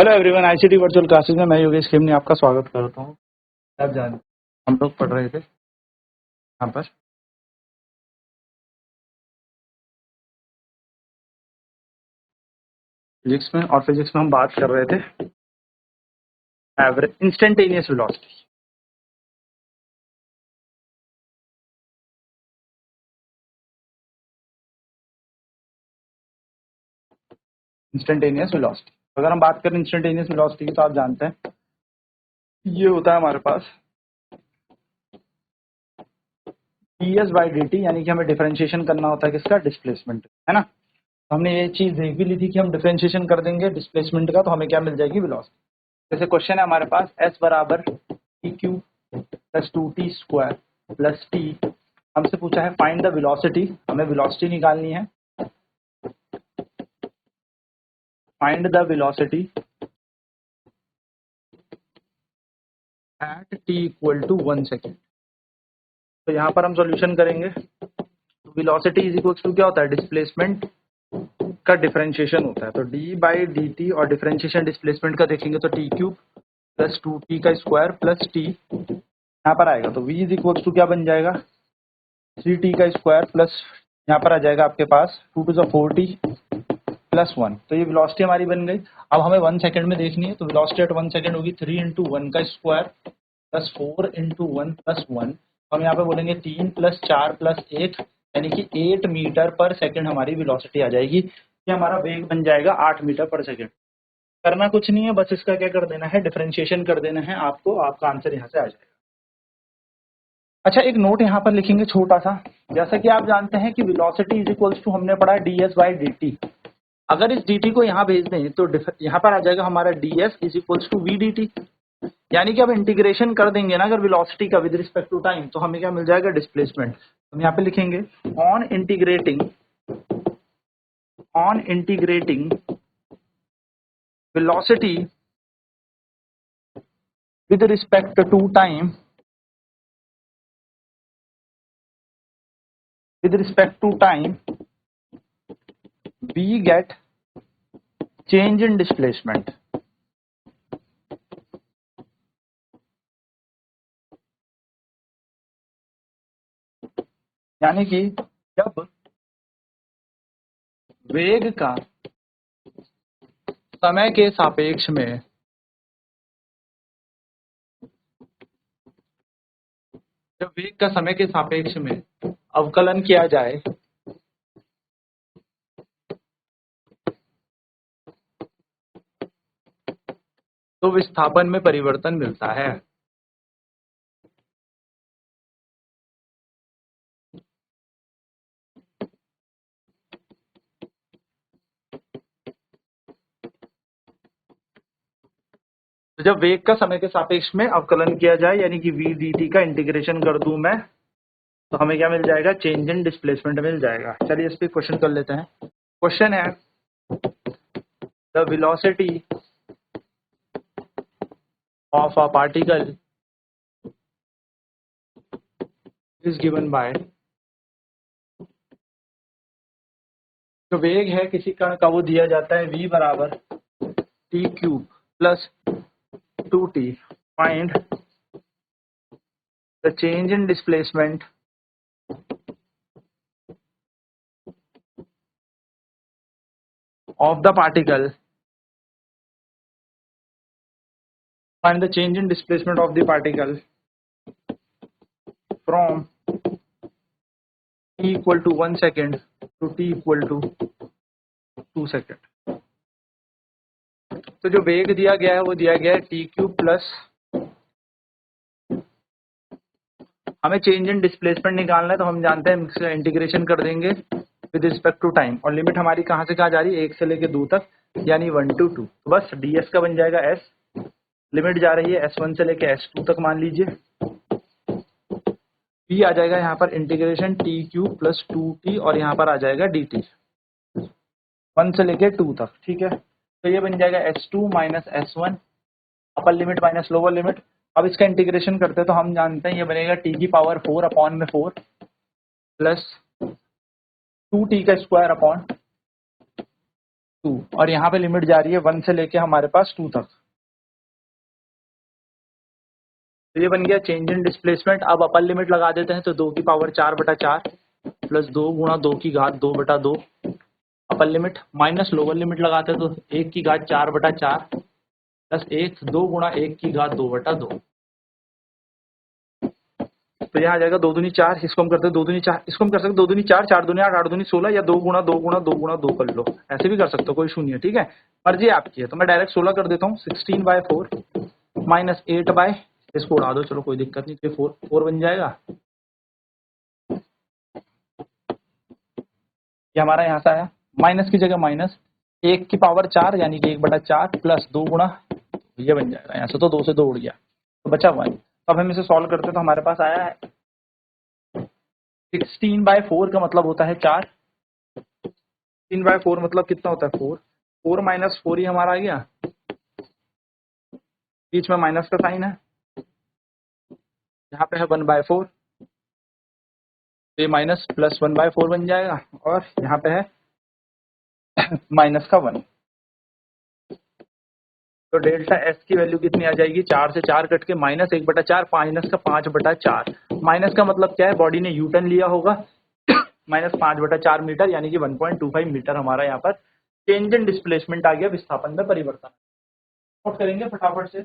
Hello everyone, ICT virtual classes में मैं योगेश खेमनी आपका स्वागत करता हूँ। आप जान हम लोग पढ़ रहे थे यहाँ पर फिजिक्स में, और फिजिक्स में हम बात कर रहे थे average instantaneous velocity. Instantaneous velocity, अगर हम बात करें इंस्टेंटेनियस वेलोसिटी की, तो आप जानते हैं ये होता है हमारे पास ds बाई dt, यानी कि हमें डिफरेंशिएशन करना होता है किसका, डिस्प्लेसमेंट, है ना। तो हमने ये चीज देख भी ली थी कि हम डिफरेंशिएशन कर देंगे डिस्प्लेसमेंट का तो हमें क्या मिल जाएगी, वेलोसिटी। जैसे क्वेश्चन है हमारे पास s बराबर t cube plus 2t square plus t, हमसे पूछा है फाइंड द वेलोसिटी, हमें वेलोसिटी निकालनी है। Find the velocity at t equal to 1 second. तो यहाँ पर हम सॉल्यूशन करेंगे। तो वेलोसिटी इज इक्वल टू क्या होता है, डिस्प्लेसमेंट का डिफरेंशिएशन होता है। तो d बाई डी टी, और डिफरेंशिएशन डिस्प्लेसमेंट का देखेंगे तो टी क्यूब प्लस 2t का स्क्वायर प्लस t यहाँ पर आएगा। तो v इज इक्वल टू क्या बन जाएगा, 3t का स्क्वायर प्लस यहाँ पर आ जाएगा आपके पास 2 टू द 4t प्लस 1। तो ये वेलोसिटी हमारी बन गई। अब हमें 1 सेकंड में देखनी है, तो वेलोसिटी एट 1 सेकंड होगी 3 इंटू 1 का स्क्वायर प्लस 4 इंटू 1 प्लस 1। हम यहाँ पे बोलेंगे 3 प्लस 4 प्लस 1, यानी कि 8 मीटर पर सेकंड हमारी वेलोसिटी आ जाएगी। ये हमारा वेग बन जाएगा 8 मीटर पर सेकंड। करना कुछ नहीं है, बस इसका क्या कर देना है, डिफरेंशिएशन कर देना है आपको, आपका आंसर यहाँ से आ जाएगा। अच्छा, एक नोट यहाँ पर लिखेंगे छोटा सा। जैसा कि आप जानते हैं कि वेलोसिटी इज इक्वल्स टू हमने पढ़ा ds बाई डी टी। अगर इस dt को यहाँ भेज दें तो यहाँ पर आ जाएगा हमारा ds is equals to v d t, यानी कि अब इंटीग्रेशन कर देंगे ना अगर वेलोसिटी का विद रिस्पेक्ट टू टाइम, तो हमें क्या मिल जाएगा, डिस्प्लेसमेंट। हम यहाँ पे लिखेंगे on integrating velocity with respect to time, we get change in displacement। यानी कि जब वेग का समय के सापेक्ष में अवकलन किया जाए तो विस्थापन में परिवर्तन मिलता है। तो जब वेग का समय के सापेक्ष में अवकलन किया जाए, यानी कि v dt का इंटीग्रेशन कर दूं मैं, तो हमें क्या मिल जाएगा, चेंज इन डिस्प्लेसमेंट मिल जाएगा। चलिए इस पे क्वेश्चन कर लेते हैं। क्वेश्चन है the velocity of a particle is given by, जो वेग है किसी कण का वो दिया जाता है v बराबर T cube plus 2t। Find the change in displacement of the particle, find the change in displacement of the particle from t equal to 1 second to t equal to 2 second। तो जो वेग दिया गया है वो दिया गया है टी क्यूब प्लस, हमें चेंज इन डिस्प्लेसमेंट निकालना है, तो हम जानते हैं इंटीग्रेशन कर देंगे विद रिस्पेक्ट टू टाइम, और लिमिट हमारी कहाँ से कहाँ जा रही है, 1 से लेके 2 तक, यानी 1 to 2। तो बस ds का बन जाएगा s, लिमिट जा रही है s1 से लेके s2 तक मान लीजिए। p आ जाएगा यहाँ पर integration T cube plus 2t, और यहाँ पर आ जाएगा dt 1 से लेके 2 तक, ठीक है। तो ये बन जाएगा s2 minus s1, upper limit minus lower limit. अब इसका इंटीग्रेशन करते हैं तो हम जानते हैं ये बनेगा t की पावर 4 अपॉन में 4 प्लस 2t का स्क्वायर अपॉन 2 और यहाँ पे लिमिट जा रही है 1 से लेके हमारे पास 2 तक। तो ये बन गया चेंज इन डिस्प्लेसमेंट। अब अपर लिमिट लगा देते हैं तो 2 की पावर 4/4 प्लस 2 गुणा 2 की घात 2/2 upper limit, minus lower limit लगाते हैं तो 1 की घात 4/4 प्लस 1 2 गुणा 1 की घात 2/2। तो यहाँ आ जाएगा 2 दूनी 4, इसको हम करते हैं 2 दूनी 4, इसको हम कर सकते हैं 2 दूनी 4, 4 दूनी 8, 8 दूनी 16 या 2 गुणा 2 गुणा 2 गुणा 2 कर लो, ऐसे भी कर सकते हो, कोई इशू नहीं है। ठीक है, मर्जी आपकी है। तो मैं डायरेक्ट 16 कर देता हूँ। 16/4 माइनस 8 इसको उड़ा दो, चलो कोई दिक्कत नहीं, तो 4 बन जाएगा। ये हमारा यहाँ से आया, माइनस की जगह माइनस 1 की पावर 4 यानी कि 1/4 प्लस 2 गुणा, ये बन जाएगा। यहाँ से तो 2 से 2 उड़ गया तो बचा 1। अब हम इसे सॉल्व करते हैं तो हमारे पास आया है 16/4 का मतलब होता है 4। 16/4 मतलब कितना होता है 4, 4 माइनस 4 ही हमारा आ गया, बीच में माइनस का साइन है, यहाँ पे है 1/4, ये माइनस प्लस 1/4 बन जाएगा और यहाँ पे है माइनस का 1। तो डेल्टा एस की वैल्यू कितनी आ जाएगी, 4 से 4 कट के माइनस 1/4 माइनस का 5/4। माइनस का मतलब क्या है, बॉडी ने यू टर्न लिया होगा माइनस 5/4 मीटर यानी कि 1.25 मीटर हमारा यहाँ पर चेंज इन डिस्प्लेसमेंट आ गया, विस्थापन में परिवर्तन। नोट करेंगे फटाफट से।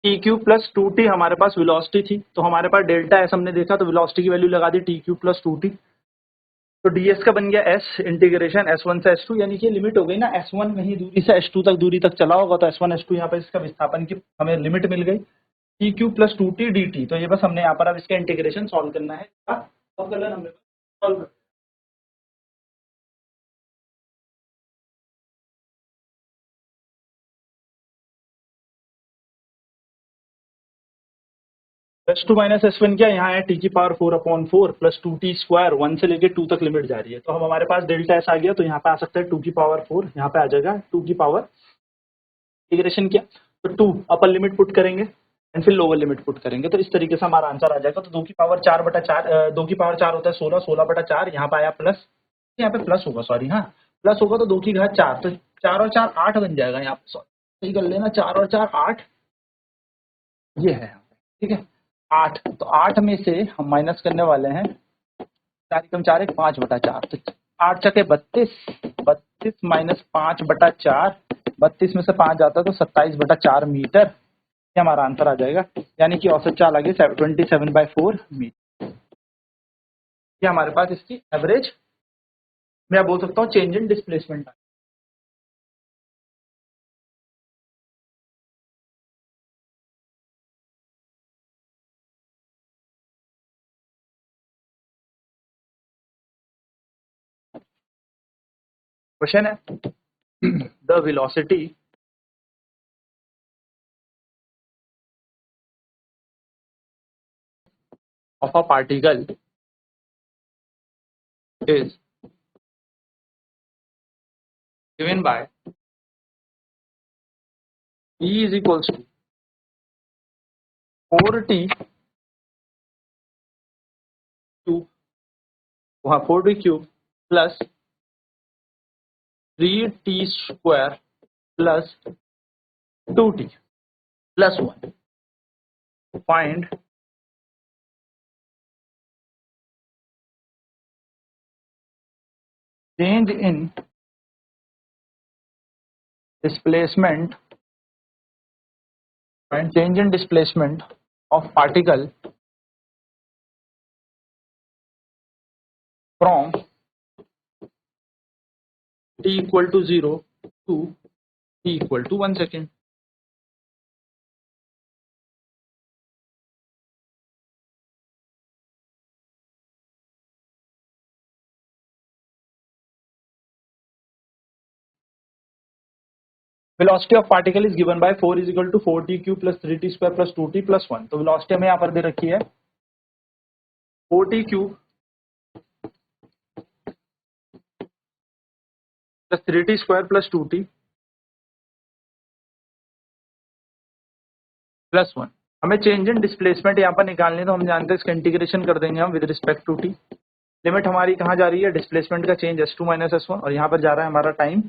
टी क्यू प्लस 2t हमारे पास वेलोसिटी थी, तो हमारे पास डेल्टा एस हमने देखा तो वेलोसिटी की वैल्यू लगा दी टी क्यू प्लस 2t। तो ds का बन गया s इंटीग्रेशन s1 से s2, यानी कि लिमिट हो गई ना, s1 में ही दूरी से s2 तक दूरी तक चला होगा तो s1 s2 यहाँ पर इसका विस्थापन की हमें लिमिट मिल गई, T cube plus 2t dt। तो ये बस हमने यहाँ पर अब इसका इंटीग्रेशन सॉल्व करना है। अब कलर हमने सॉल्व s2 माइनस s1 क्या यहाँ है, टी की पावर 4/4 प्लस 2t स्क्वायर, 1 से लेके 2 तक लिमिट जा रही है। तो हम हमारे पास डेल्टा एस आ गया, तो यहाँ पे आ सकता है 2 की पावर 4, यहाँ पे आ जाएगा 2 की पावर, इंटीग्रेशन किया तो 2 अपर लिमिट पुट करेंगे एंड फिर लोअर लिमिट पुट करेंगे, तो इस तरीके से हमारा आंसर आ जाएगा। तो 2 की पावर 4/4, 2 की पावर 4 होता है 16, 16/4 यहाँ पे आया प्लस, यहाँ पे प्लस होगा, सॉरी हाँ प्लस होगा, तो 2 की घात 4, तो 4 और 4 8 बन जाएगा यहाँ पे, सही कर लेना, 4 और 4 8, ये है ठीक है 8। तो 8 में से हम माइनस करने वाले हैं 4 एकम 4 एक 5/4, तो 8 चके 32, 32 माइनस 5/4, 32 में से 5 जाता है तो 27/4 मीटर, ये हमारा आंसर आ जाएगा। यानी कि औसत चाल आ गई 27/4 मीटर। ये हमारे पास इसकी एवरेज, मैं बोल सकता हूँ चेंज इन डिस्प्लेसमेंट। क्वेश्चन है the velocity of a particle is given by E is equals to 4t cube, वहाँ 4t cube plus 3t square plus 2t plus 1। Find change in displacement, find change in displacement of particle from t equal to 0 to t equal to 1 second। velocity of particle is given by 4 is equal to 4t cube plus 3t square plus 2t plus 1। तो velocity हमें यहाँ पर दे रखी है 4t cube plus 3t square plus 2t plus 1। हमें change in displacement यहाँ पर निकालनी है, तो हम जानते हैं इसका इंटीग्रेशन कर देंगे हम with respect to t. Limit हमारी कहाँ जा रही है, डिस्प्लेसमेंट का चेंज S2 माइनस S1, और यहाँ पर जा रहा है हमारा टाइम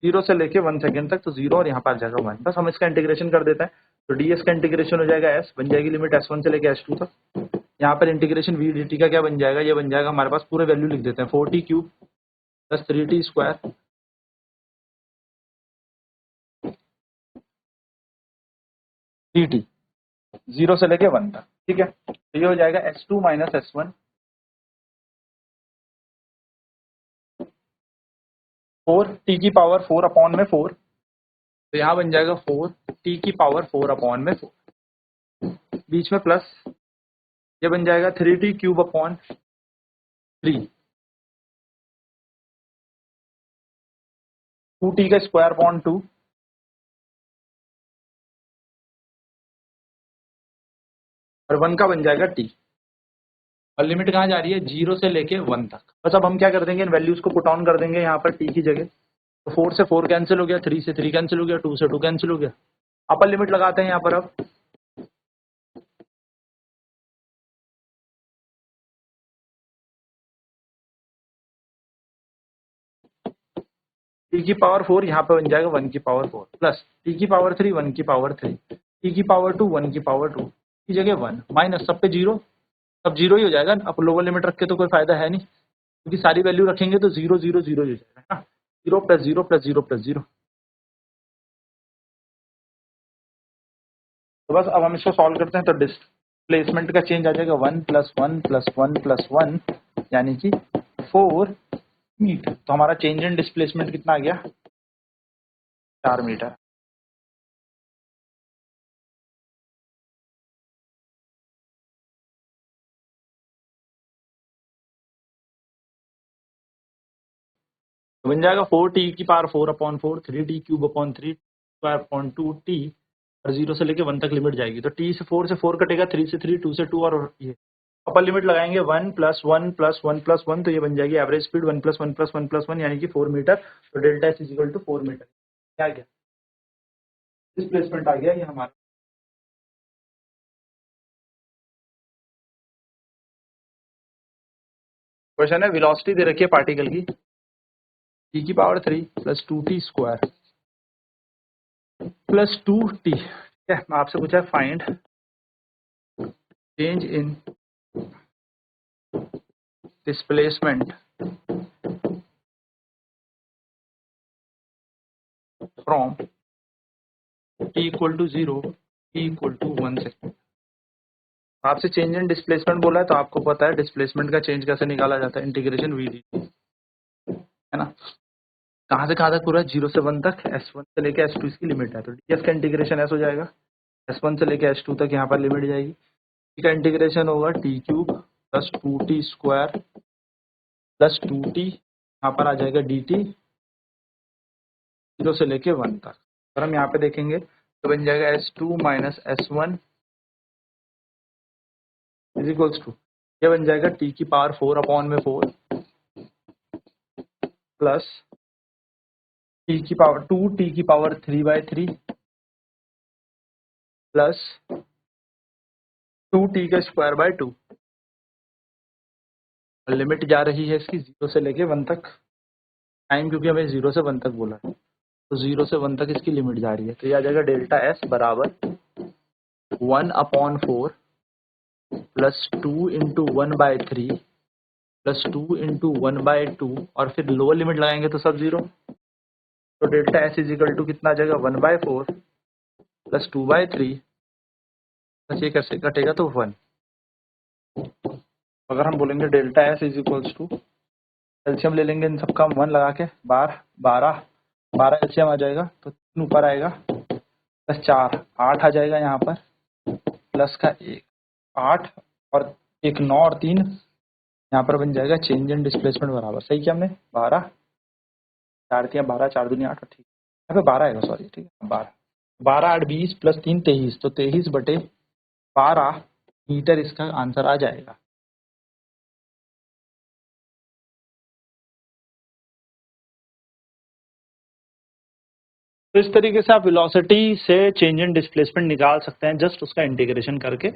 0 से लेके 1 सेकंड तक, तो 0 और यहाँ पर जाएगा 1। बस हम इसका इंटीग्रेशन कर देते हैं, तो ds का इंटीग्रेशन हो जाएगा s, बन जाएगी लिमिट S1 से लेके S2 तक। यहाँ पर इंटीग्रेशन v dt का क्या बन जाएगा, ये बन जाएगा हमारे पास, पूरे वैल्यू लिख देते हैं, 4t cube plus 3t square dt 0 से लेके 1 तक। ठीक है, तो ये हो जाएगा S2 माइनस S1 4t की पावर 4 अपॉन में 4, तो यहाँ बन जाएगा 4t की पावर 4 अपॉन में 4, बीच में प्लस, ये बन जाएगा 3t क्यूब अपॉन 3, 2t का स्क्वायर अपॉन 2, और 1 का बन जाएगा t। और लिमिट कहाँ जा रही है, 0 से लेके 1 तक। बस अब हम क्या कर देंगे, इन वैल्यूज को पुट ऑन कर देंगे यहाँ पर t की जगह, तो 4 से 4 कैंसिल हो गया, 3 से 3 कैंसिल हो गया, 2 से 2 कैंसिल हो गया। अपर लिमिट लगाते हैं यहाँ पर अब, t की पावर 4 यहाँ पे बन जाएगा 1 की पावर 4 प्लस t की पावर 3 1 की पावर 3, t की पावर 2 1 की पावर 2 की जगह 1 माइनस सब पे 0, अब 0 ही हो जाएगा। अब लोअर लिमिट रख के तो कोई फायदा है नहीं, क्योंकि सारी वैल्यू रखेंगे तो 0 0 0 हो जाएगा ना, 0 प्लस 0 प्लस 0 प्लस 0। तो बस अब हम इसको सॉल्व करते हैं, तो डिस्प्लेसमेंट का चेंज आ जाएगा 1 प्लस 1 प्लस 1 प्लस 1, यानी कि 4 मीटर। तो हमारा चेंज इन डिस्प्लेसमेंट कितना आ गया, 4 मीटर। तो बन जाएगा 4t की power 4 upon 4, 3t cube upon 3 square upon 2t, और 0 से लेके 1 तक लिमिट जाएगी, तो t से 4 कटेगा, 3 से 3, 2 से 2, और ये अपर लिमिट लगाएंगे 1 प्लस 1 प्लस 1 प्लस 1, तो ये बन जाएगी average speed 1 plus 1 plus 1 plus 1, यानी कि 4 मीटर। तो delta S is equal to 4 metre. क्या गया, डिस्प्लेसमेंट आ गया ये हमारा। क्वेश्चन है, वेलोसिटी दे रखी है पार्टिकल की, t की power 3 plus 2t square plus 2t। ठीक है, आपसे पूछा है find change in displacement from t equal to 0 t equal to 1 second. आपसे चेंज इन डिस्प्लेसमेंट बोला है, तो आपको पता है डिस्प्लेसमेंट का चेंज कैसे निकाला जाता है, इंटीग्रेशन वी डी, है ना। कहाँ से कहाँ तक पूरा, 0 से 1 तक, S1 से लेके S2 इसकी लिमिट है, तो ds का इंटीग्रेशन S हो जाएगा, S1 से लेके S2 तक यहाँ पर लिमिट जाएगी, t का इंटीग्रेशन होगा t cube plus 2t square plus 2t, यहाँ पर आ जाएगा dt 0 से लेके 1 तक। अगर हम यहाँ पे देखेंगे तो बन जाएगा S2 minus S1 is equals to, ये बन जाएगा t की पावर 4 अपॉन में 4 प्लस t की पावर 2 t की पावर 3/3 प्लस 2t का स्क्वायर बाय 2। लिमिट जा रही है इसकी 0 से लेके 1 तक, टाइम क्योंकि हमें 0 से 1 तक बोला है, तो 0 से 1 तक इसकी लिमिट जा रही है, तो ये आ जाएगा डेल्टा एस बराबर 1 upon 4 plus 2 into 1/3 plus 2 into 1/2, और फिर लोअर लिमिट लगाएंगे तो सब 0, तो delta S is equal to कितना आ जाएगा, 1/4 प्लस 2/3 प्लस ये कैसे कटेगा तो 1। अगर हम बोलेंगे delta S is equals to, LCM ले लेंगे इन सबका 1 लगा के, 12 एलसीएम आ जाएगा, तो 3 ऊपर आएगा प्लस 4 8 आ जाएगा यहाँ पर, प्लस का 1 8 और 1 9 और 3 यहाँ पर बन जाएगा चेंज इन डिस्प्लेसमेंट बराबर, सही किया हमने, 12 4 दिया 12 4 दूनी 8, ठीक है, यहाँ पे 12 आएगा, सॉरी, ठीक है, 12 8 20 प्लस 3 23, तो 23/12 मीटर इसका आंसर आ जाएगा। तो इस तरीके से आप वेलोसिटी से चेंज इन डिस्प्लेसमेंट निकाल सकते हैं जस्ट उसका इंटीग्रेशन करके।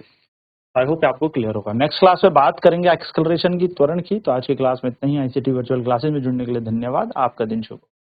आई होप आपको क्लियर होगा। नेक्स्ट क्लास में बात करेंगे एक्सेलरेशन की, त्वरण की। तो आज की क्लास में इतना ही। आईसीटी वर्चुअल क्लासेस में जुड़ने के लिए धन्यवाद। आपका दिन शुभ हो।